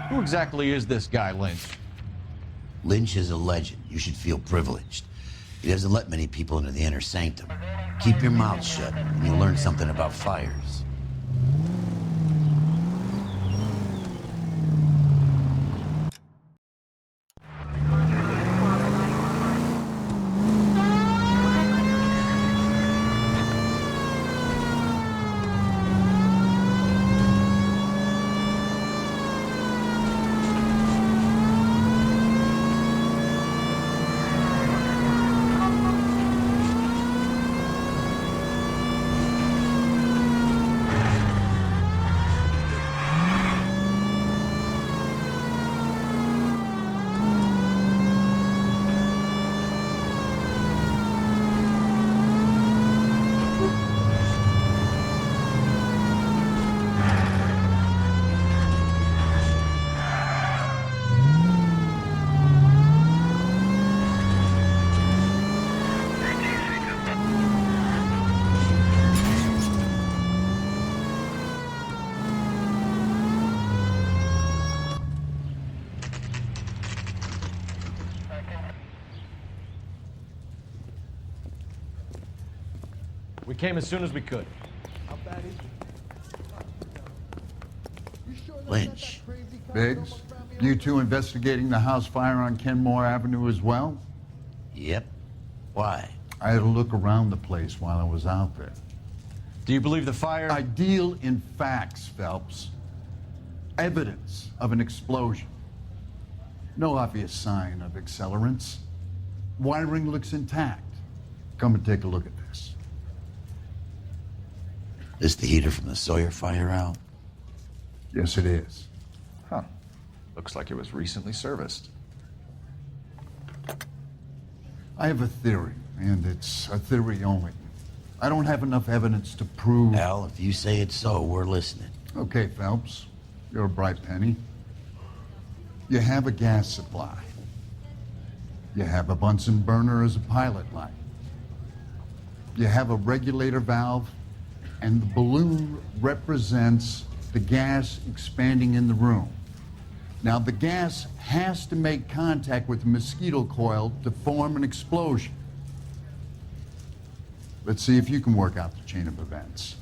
Who exactly is this guy, Lynch? Lynch is a legend. You should feel privileged. He doesn't let many people into the inner sanctum. Keep your mouth shut, and you'll learn something about fires. We came as soon as we could. Lynch. Biggs, you two investigating the house fire on Kenmore Avenue as well? Yep. Why? I had a look around the place while I was out there. Do you believe the fire? I deal in facts, Phelps. Evidence of an explosion. No obvious sign of accelerants. Wiring looks intact. Come and take a look at this. This the heater from the Sawyer fire, Al? Yes, it is. Huh. Looks like it was recently serviced. I have a theory, and it's a theory only. I don't have enough evidence to prove... Al, if you say it's so, we're listening. Okay, Phelps. You're a bright penny. You have a gas supply. You have a Bunsen burner as a pilot light. You have a regulator valve and the balloon represents the gas expanding in the room. Now, the gas has to make contact with the mosquito coil to form an explosion. Let's see if you can work out the chain of events.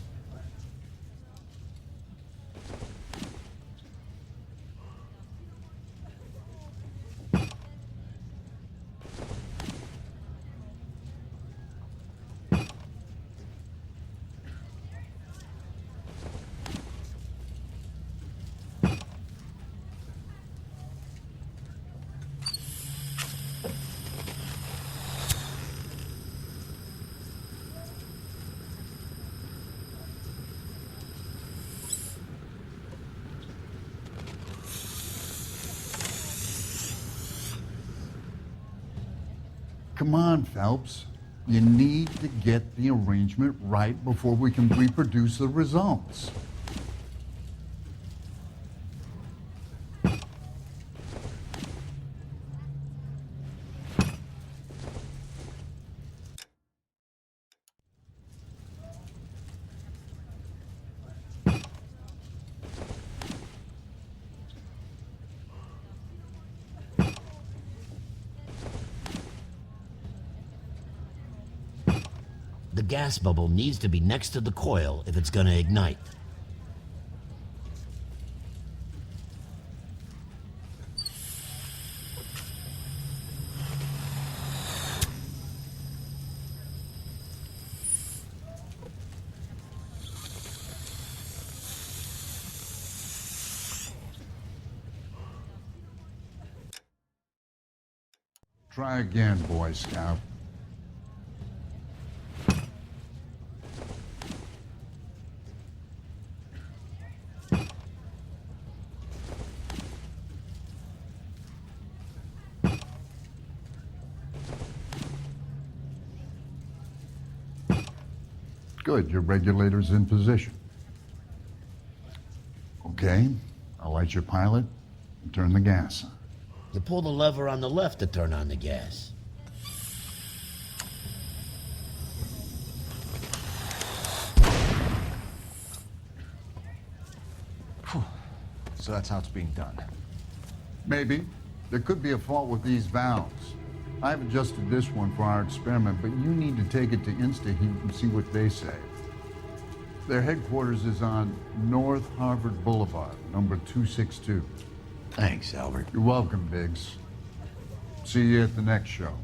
Come on, Phelps. You need to get the arrangement right before we can reproduce the results. The gas bubble needs to be next to the coil if it's going to ignite. Try again, Boy Scout. Good, your regulator's in position. Okay, I'll light your pilot and turn the gas on. You pull the lever on the left to turn on the gas. So that's how it's being done. Maybe. There could be a fault with these valves. I've adjusted this one for our experiment, but you need to take it to InstaHeat and see what they say. Their headquarters is on North Harvard Boulevard, number 262. Thanks, Albert. You're welcome, Biggs. See you at the next show.